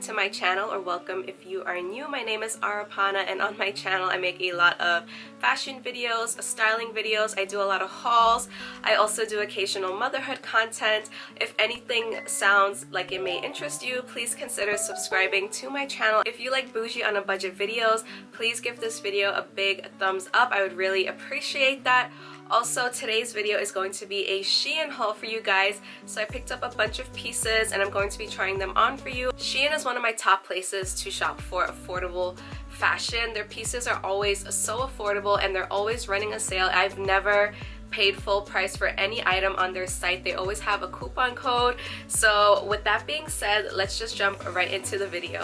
back to my channel, or welcome if you are new. My name is Arapana, and on my channel I make a lot of fashion videos, styling videos. I do a lot of hauls. I also do occasional motherhood content. If anything sounds like it may interest you, please consider subscribing to my channel. If you like bougie on a budget videos, please give this video a big thumbs up. I would really appreciate that. Also, today's video is going to be a Shein haul for you guys. So I picked up a bunch of pieces and I'm going to be trying them on for you. Shein is one of my top places to shop for affordable fashion. Their pieces are always so affordable and they're always running a sale. I've never paid full price for any item on their site. They always have a coupon code. So with that being said, let's just jump right into the video.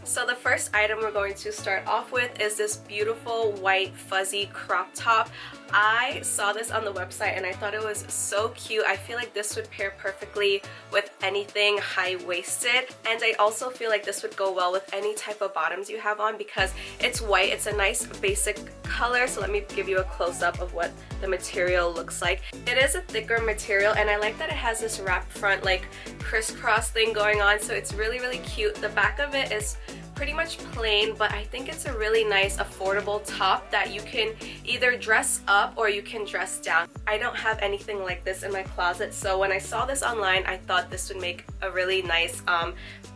So the first item we're going to start off with is this beautiful white fuzzy crop top. I saw this on the website and I thought it was so cute. I feel like this would pair perfectly with anything high-waisted, and I also feel like this would go well with any type of bottoms you have on because it's white. It's a nice basic color. So let me give you a close-up of what the material looks like. It is a thicker material and I like that it has this wrap front like crisscross thing going on, so it's really cute. The back of it is pretty much plain, but I think it's a really nice affordable top that you can either dress up or you can dress down. I don't have anything like this in my closet, so when I saw this online I thought this would make a really nice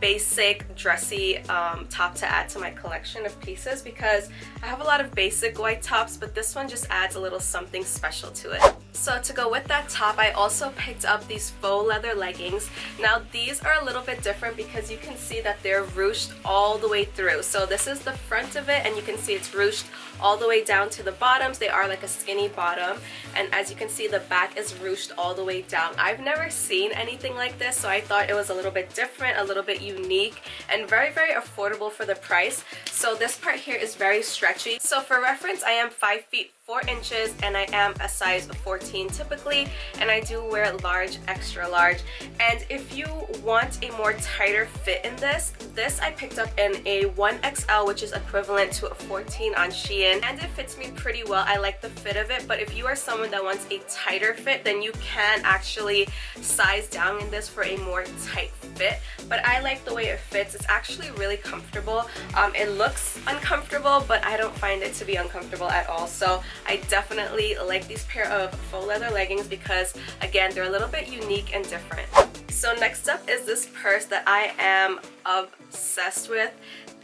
basic dressy top to add to my collection of pieces because I have a lot of basic white tops, but this one just adds a little something special to it. So to go with that top, I also picked up these faux leather leggings. Now these are a little bit different because you can see that they're ruched all the way through. So this is the front of it and you can see it's ruched all the way down to the bottoms. They are like a skinny bottom, and as you can see the back is ruched all the way down. I've never seen anything like this, so I thought it was a little bit different, a little bit unique, and very affordable for the price. So this part here is very stretchy. So for reference, I am 5 feet 4 inches and I am a size 14 typically, and I do wear large, extra large. And if you want a more tighter fit in this I picked up in a 1XL, which is equivalent to a 14 on Shein, and it fits me pretty well. I like the fit of it, but if you are someone that wants a tighter fit, then you can actually size down in this for a more tight fit. But I like the way it fits. It's actually really comfortable. It looks uncomfortable, but I don't find it to be uncomfortable at all. So I definitely like these pair of faux leather leggings because again, they're a little bit unique and different. So next up is this purse that I am obsessed with.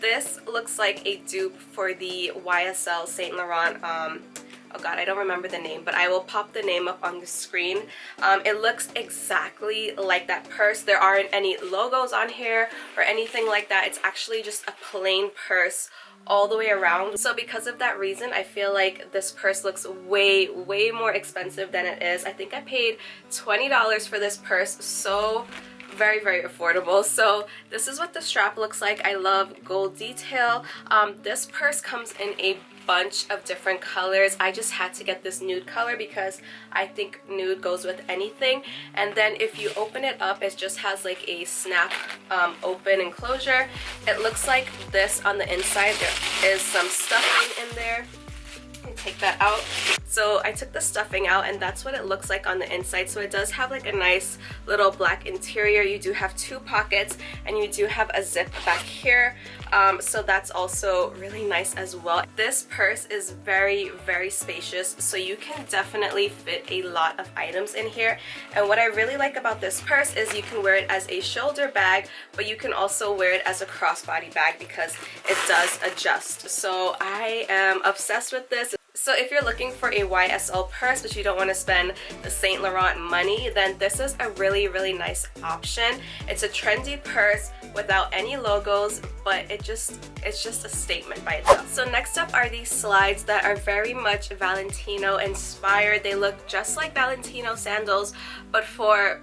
This looks like a dupe for the YSL Saint Laurent oh god, I don't remember the name, but I will pop the name up on the screen. It looks exactly like that purse. There aren't any logos on here or anything like that. It's actually just a plain purse all the way around. So because of that reason, I feel like this purse looks way more expensive than it is. I think I paid $20 for this purse, so very affordable. So this is what the strap looks like. I love gold detail. This purse comes in a bunch of different colors. I just had to get this nude color because I think nude goes with anything. And then if you open it up, it just has like a snap open enclosure. It looks like this on the inside. There is some stuffing in there. Take that out. So I took the stuffing out and that's what it looks like on the inside. So it does have like a nice little black interior. You do have 2 pockets and you do have a zip back here. So that's also really nice as well. This purse is very spacious, so you can definitely fit a lot of items in here. And what I really like about this purse is you can wear it as a shoulder bag, but you can also wear it as a crossbody bag because it does adjust. So I am obsessed with this. So if you're looking for a YSL purse but you don't want to spend the Saint Laurent money, then this is a really nice option. It's a trendy purse without any logos, but it's just a statement by itself. So next up are these slides that are very much Valentino inspired. They look just like Valentino sandals, but for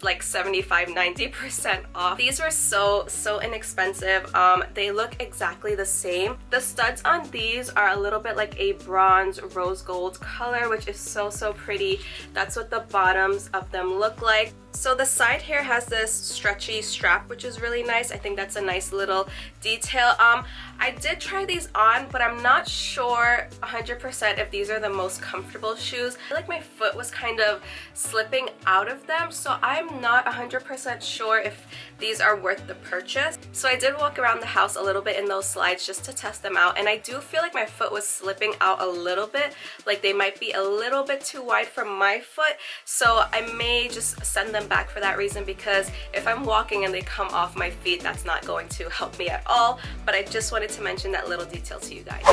like 75-90% off. These were so inexpensive. They look exactly the same. The studs on these are a little bit like a bronze rose gold color, which is so pretty. That's what the bottoms of them look like. So the side here has this stretchy strap, which is really nice. I think that's a nice little detail. I did try these on, but I'm not sure 100% if these are the most comfortable shoes. I feel like my foot was kind of slipping out of them, so I'm not 100% sure if these are worth the purchase. So I did walk around the house a little bit in those slides just to test them out, and I do feel like my foot was slipping out a little bit, like they might be a little bit too wide for my foot, so I may just send them back for that reason, because if I'm walking and they come off my feet, that's not going to help me at all. But I just wanted to mention that little detail to you guys.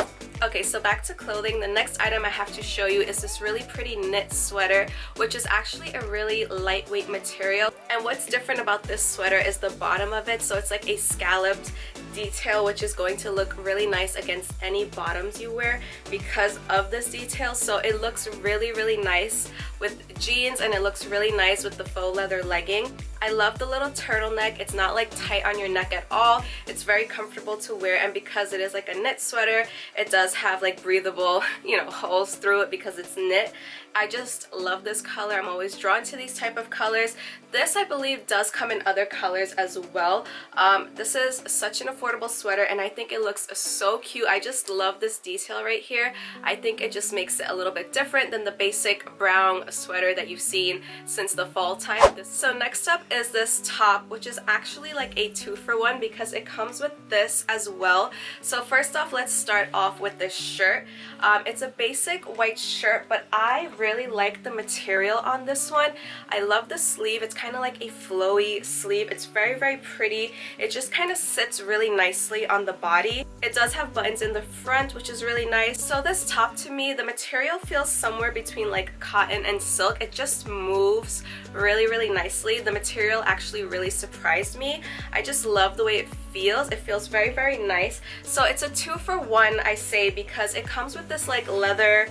Okay, so back to clothing. The next item I have to show you is this really pretty knit sweater, which is actually a really lightweight material. And what's different about this sweater is the bottom of it. So it's like a scalloped detail, which is going to look really nice against any bottoms you wear because of this detail. So it looks really, really nice with jeans, and it looks really nice with the faux leather legging. I love the little turtleneck. It's not like tight on your neck at all. It's very comfortable to wear, and because it is like a knit sweater, it does have like breathable, you know, holes through it because it's knit. I just love this color. I'm always drawn to these type of colors. This, I believe, does come in other colors as well. This is such an affordable sweater, and I think it looks so cute. I just love this detail right here. I think it just makes it a little bit different than the basic brown sweater that you've seen since the fall time. So next up is this top, which is actually like a 2-for-1 because it comes with this as well. So first off, let's start off with this shirt. It's a basic white shirt, but I really like the material on this one. I love the sleeve. It's kind of like a flowy sleeve. It's very, very pretty. It just kind of sits really nicely on the body. It does have buttons in the front, which is really nice. So this top, to me, the material feels somewhere between like cotton and silk. It just moves really, really nicely. The material actually really surprised me. I just love the way it feels. It feels very, very nice. So it's a 2-for-1, I say, because it comes with this like leather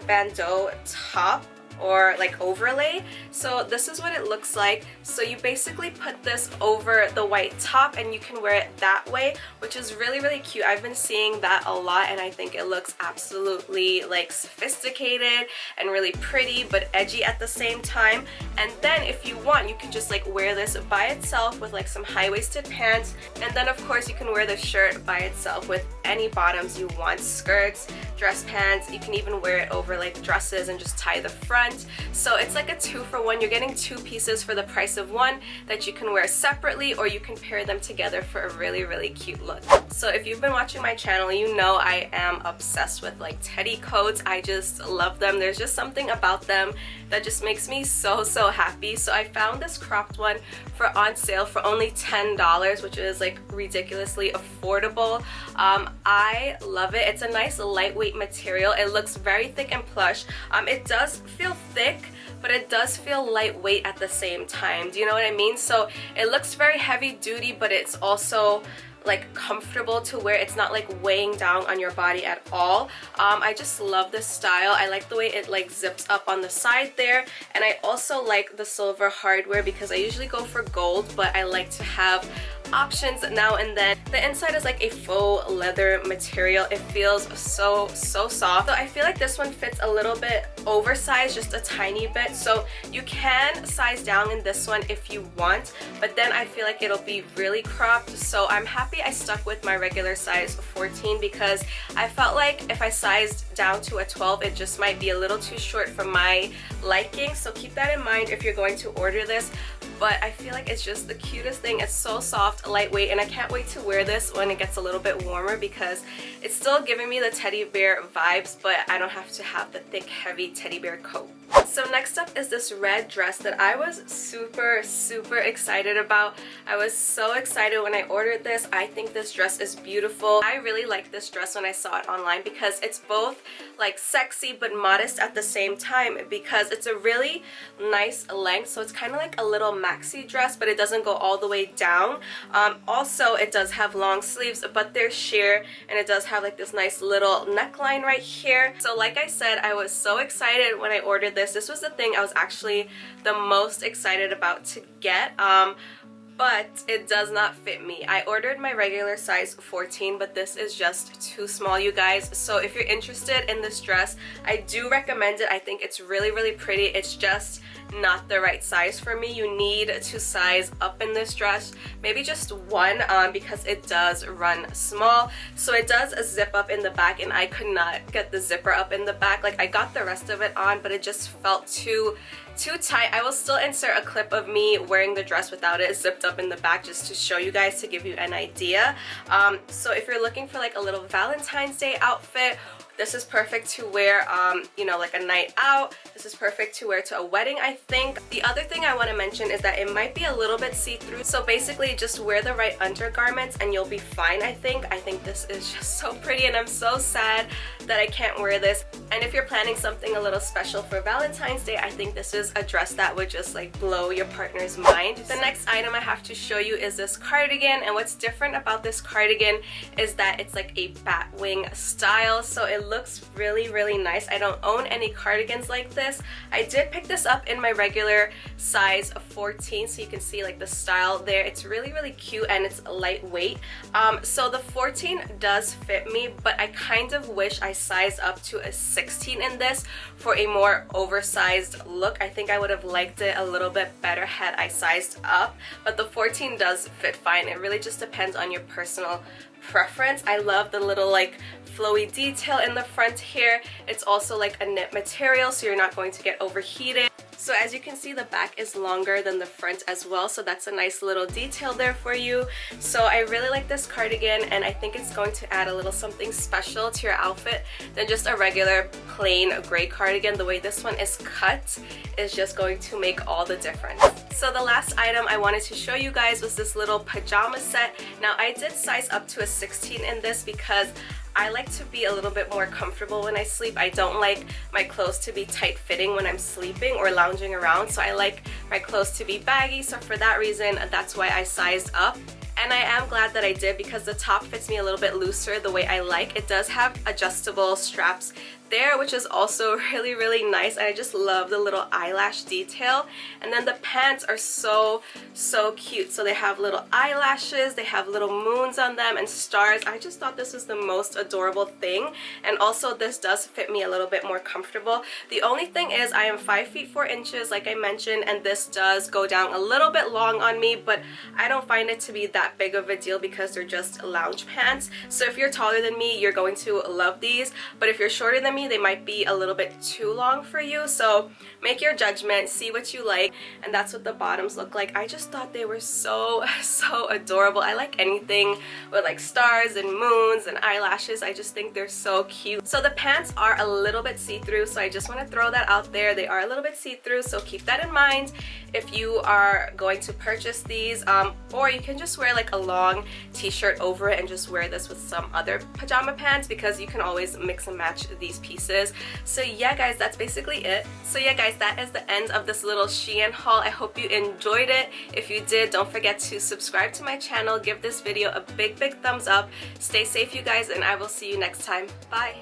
bandeau top or like overlay. So this is what it looks like. So you basically put this over the white top and you can wear it that way, which is really, really cute. I've been seeing that a lot, and I think it looks absolutely like sophisticated and really pretty but edgy at the same time. And then if you want, you can just like wear this by itself with like some high-waisted pants, and then of course you can wear the shirt by itself with any bottoms you want, skirts, dress pants. You can even wear it over like dresses and just tie the front. So it's like a 2-for-1. You're getting 2 pieces for the price of 1 that you can wear separately, or you can pair them together for a really, really cute look. So if you've been watching my channel, you know I am obsessed with like teddy coats. I just love them. There's just something about them that just makes me so, so happy. So I found this cropped one for on sale for only $10, which is like ridiculously affordable. I love it. It's a nice lightweight material. It looks very thick and plush. It does feel thick, but it does feel lightweight at the same time. Do you know what I mean? So it looks very heavy duty, but it's also like comfortable to wear. It's not like weighing down on your body at all. I just love this style. I like the way it like zips up on the side there, and I also like the silver hardware because I usually go for gold, but I like to have options now and then. The inside is like a faux leather material. It feels so, so soft. So I feel like this one fits a little bit oversized, just a tiny bit. So you can size down in this one if you want, but then I feel like it'll be really cropped. So I'm happy I stuck with my regular size 14 because I felt like if I sized down to a 12, it just might be a little too short for my liking. So keep that in mind if you're going to order this. But I feel like it's just the cutest thing. It's so soft, lightweight, and I can't wait to wear this when it gets a little bit warmer because it's still giving me the teddy bear vibes, but I don't have to have the thick, heavy teddy bear coat. So next up is this red dress that I was super, super excited about. I was so excited when I ordered this. I think this dress is beautiful. I really liked this dress when I saw it online because it's both like sexy but modest at the same time because it's a really nice length. So it's kind of like a little maxi dress, but it doesn't go all the way down. Also, it does have long sleeves, but they're sheer, and it does have like this nice little neckline right here. So like I said, I was so excited when I ordered this. This was the thing I was actually the most excited about to get. but it does not fit me. I ordered my regular size 14, but this is just too small, you guys. So if you're interested in this dress, I do recommend it. I think it's really, really pretty. It's just not the right size for me. You need to size up in this dress, maybe just one, because it does run small. So it does zip up in the back, and I could not get the zipper up in the back. Like, I got the rest of it on, but it just felt too tight. I will still insert a clip of me wearing the dress without it zipped up in the back, just to show you guys, to give you an idea. So if you're looking for like a little Valentine's Day outfit, this is perfect to wear, you know, like a night out. This is perfect to wear to a wedding, I think. The other thing I want to mention is that it might be a little bit see-through. So basically, just wear the right undergarments and you'll be fine, I think. I think this is just so pretty, and I'm so sad that I can't wear this. And if you're planning something a little special for Valentine's Day, I think this is a dress that would just like blow your partner's mind. The next item I have to show you is this cardigan, and what's different about this cardigan is that it's like a batwing style. So it looks really, really nice. I don't own any cardigans like this. I did pick this up in my regular size of 14, so you can see like the style there. It's really, really cute, and it's lightweight. So the 14 does fit me, but I kind of wish I sized up to a 16 in this for a more oversized look. I think I would have liked it a little bit better had I sized up, but the 14 does fit fine. It really just depends on your personal preference. I love the little like flowy detail in the front here. It's also like a knit material, so you're not going to get overheated. So as you can see, the back is longer than the front as well, so that's a nice little detail there for you. So I really like this cardigan, and I think it's going to add a little something special to your outfit than just a regular plain gray cardigan. The way this one is cut is just going to make all the difference. So the last item I wanted to show you guys was this little pajama set. Now, I did size up to a 16 in this because I like to be a little bit more comfortable when I sleep. I don't like my clothes to be tight-fitting when I'm sleeping or lounging around, so I like my clothes to be baggy. So for that reason, that's why I sized up. And I am glad that I did, because the top fits me a little bit looser the way I like. It does have adjustable straps there, which is also really, really nice. And I just love the little eyelash detail. And then the pants are so cute. So they have little eyelashes, they have little moons on them and stars. I just thought this was the most adorable thing. And also this does fit me a little bit more comfortable. The only thing is I am 5 feet 4 inches, like I mentioned, and this does go down a little bit long on me, but I don't find it to be that big of a deal because they're just lounge pants. So if you're taller than me, you're going to love these, but if you're shorter than me, they might be a little bit too long for you. So make your judgment, see what you like. And that's what the bottoms look like. I just thought they were so adorable. I like anything with like stars and moons and eyelashes. I just think they're so cute. So the pants are a little bit see-through, so I just want to throw that out there. They are a little bit see-through, so keep that in mind if you are going to purchase these. Or you can just wear like a long t-shirt over it and just wear this with some other pajama pants, because you can always mix and match these pieces. So yeah guys, that's basically it. So yeah guys, that is the end of this little Shein haul. I hope you enjoyed it. If you did, don't forget to subscribe to my channel, give this video a big thumbs up. Stay safe you guys, and I will see you next time. Bye.